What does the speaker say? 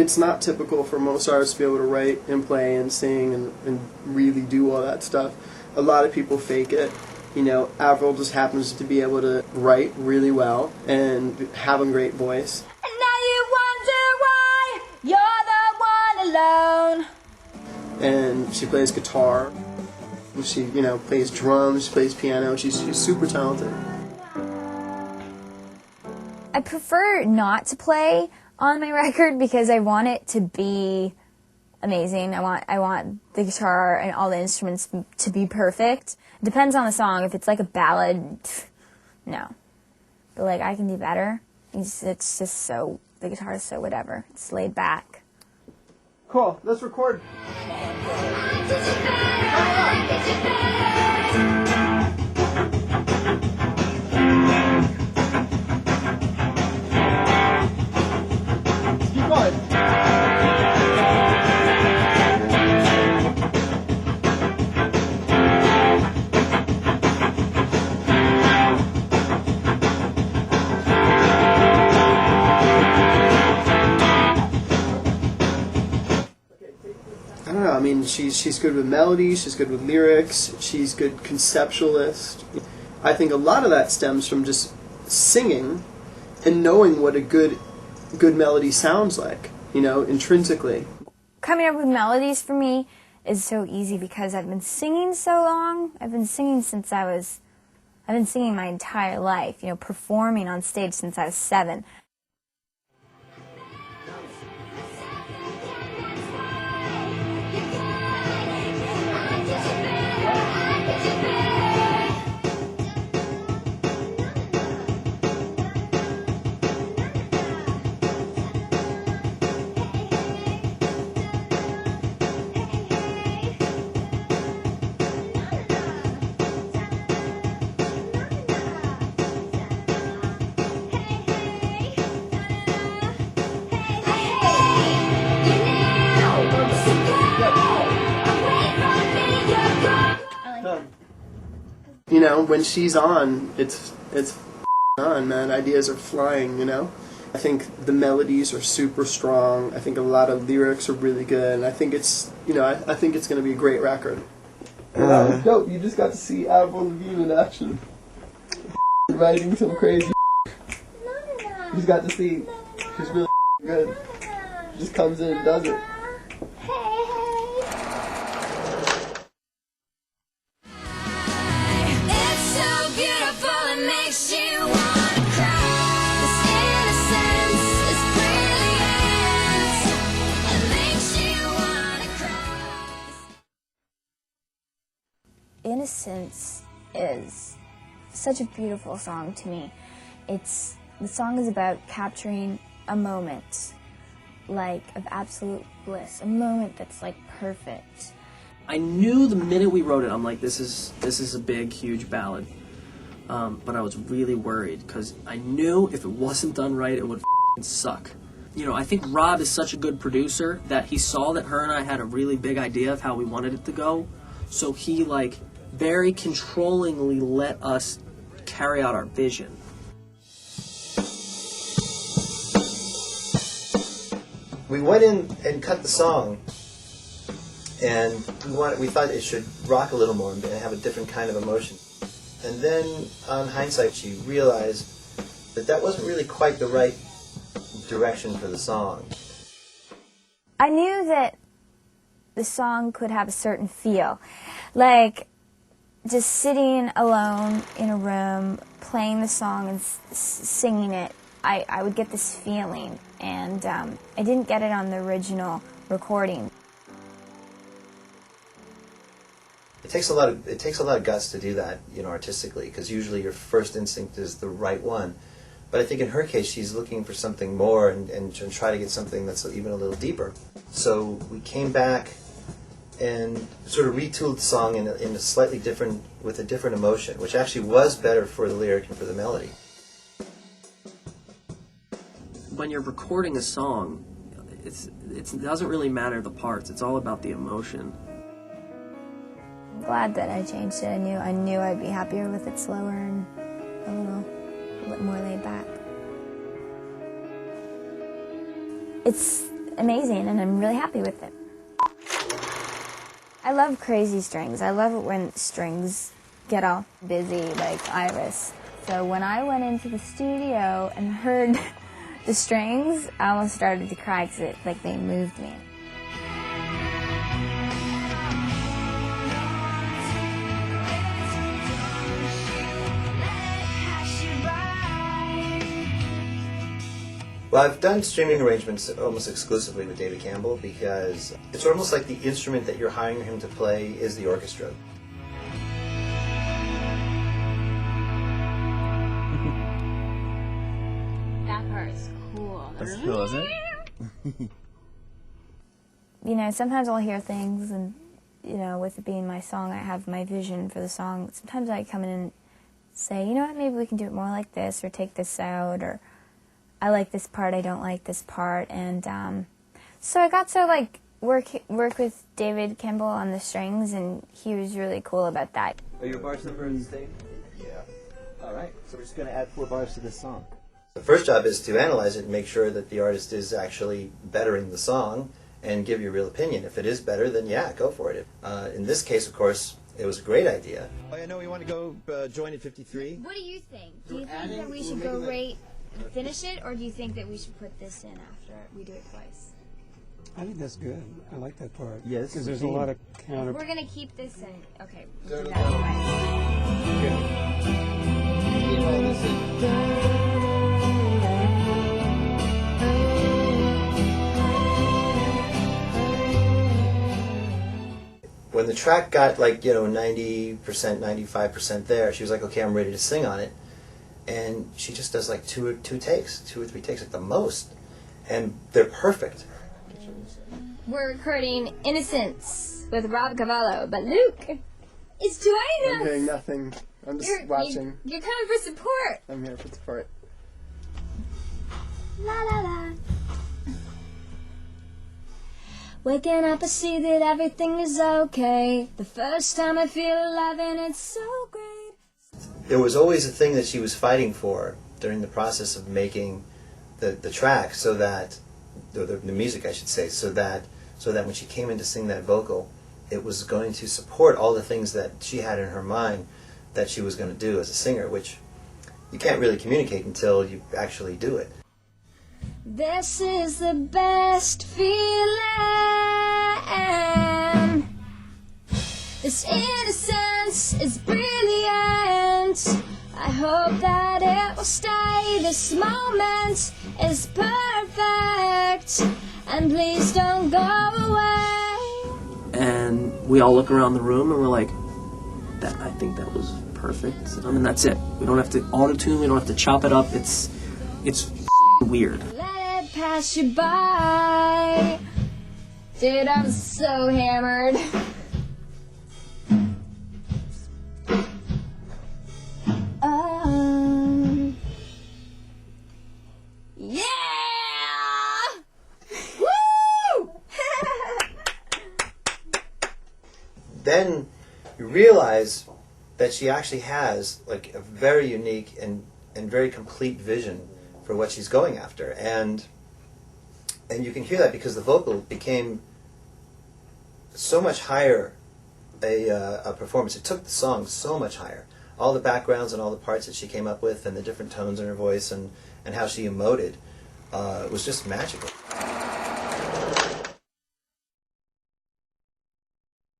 it's not typical for most artists to be able to write and play and sing and really do all that stuff. A lot of people fake it. You know, Avril just happens to be able to write really well and have a great voice. And now you wonder why you're the one alone. And she plays guitar. She, you know, plays drums, she plays piano. She's super talented. I prefer not to play on my record because I want it to be amazing. I want the guitar and all the instruments to be perfect. It depends on the song. If it's like a ballad, no. But like I can do better. It's just so, the guitar is so whatever. It's laid back. Cool, let's record. Keep going. I don't know, I mean, she's good with melodies, she's good with lyrics, she's good conceptualist. I think a lot of that stems from just singing and knowing what a good melody sounds like, you know, intrinsically. Coming up with melodies for me is so easy because I've been singing so long. I've been singing my entire life, you know, performing on stage since I was 7. You know, when she's on, it's on, man. Ideas are flying, you know? I think the melodies are super strong. I think a lot of lyrics are really good. And I think it's, you know, I think it's going to be a great record. That was dope. You just got to see Avril Lavigne in action. Writing some crazy. You just got to see. She's really good. She just comes in and does it. Innocence is such a beautiful song to me. The song is about capturing a moment, like, of absolute bliss, a moment that's like perfect. I knew the minute we wrote it, I'm like, this is a big, huge ballad. But I was really worried because I knew if it wasn't done right, it would suck. You know, I think Rob is such a good producer that he saw that her and I had a really big idea of how we wanted it to go. So he, like, very controllingly let us carry out our vision. We went in and cut the song, and we thought it should rock a little more and have a different kind of emotion. And then, on hindsight, she realized that that wasn't really quite the right direction for the song. I knew that the song could have a certain feel, like just sitting alone in a room, playing the song and singing it. I would get this feeling, and I didn't get it on the original recording. It takes a lot of guts to do that, you know, artistically, because usually your first instinct is the right one. But I think in her case, she's looking for something more and try to get something that's even a little deeper. So we came back and sort of retooled the song in a slightly different, with a different emotion, which actually was better for the lyric and for the melody. When you're recording a song, it doesn't really matter the parts. It's all about the emotion. I'm glad that I changed it. I knew I'd be happier with it slower and a little more laid back. It's amazing, and I'm really happy with it. I love crazy strings. I love it when strings get all busy like Iris. So when I went into the studio and heard the strings, I almost started to cry because they moved me. Well, I've done streaming arrangements almost exclusively with David Campbell because it's almost like the instrument that you're hiring him to play is the orchestra. That part is cool. That's cool, isn't it? You know, sometimes I'll hear things and, you know, with it being my song, I have my vision for the song. Sometimes I come in and say, you know what, maybe we can do it more like this, or take this out, or I like this part, I don't like this part. And so I got to, like, work with David Campbell on the strings, and he was really cool about that. Are your bars number in state? Yeah. All right, so we're just going to add 4 bars to this song. The first job is to analyze it and make sure that the artist is actually bettering the song and give your real opinion. If it is better, then yeah, go for it. In this case, of course, it was a great idea. Oh, I know we want to go join at 53. What do you think? Do you think that we should go right and finish it, or do you think that we should put this in after we do it twice? I think that's good. I like that part. Yes, Because there's a lot of counter. We're gonna keep this in. Okay, we'll do that twice. Keep all this in. When the track got like, 90%, 95% there, she was like, okay, I'm ready to sing on it. And she just does like two or three takes at the most. And they're perfect. We're recording Innocence with Rob Cavallo, but Luke, it's too I'm enough. hearing nothing. I'm just watching. You're coming for support. I'm here for support. La la la. Waking up, I see that everything is okay. The first time I feel alive, and it's so great. There was always a thing that she was fighting for during the process of making the track, so that the music, I should say, so that when she came in to sing that vocal, it was going to support all the things that she had in her mind that she was going to do as a singer, which you can't really communicate until you actually do it. This is the best feeling. This innocence is brilliant. I hope that it will stay. This moment is perfect. And please don't go away. And we all look around the room and we're like, I think that was perfect. And that's it. We don't have to auto-tune, we don't have to chop it up. It's weird. Let it pass you by. Dude, I'm so hammered. Yeah! Woo! Then you realize that she actually has like a very unique and very complete vision for what she's going after, and you can hear that because the vocal became so much higher a performance. It took the song so much higher. All the backgrounds and all the parts that she came up with and the different tones in her voice and how she emoted was just magical.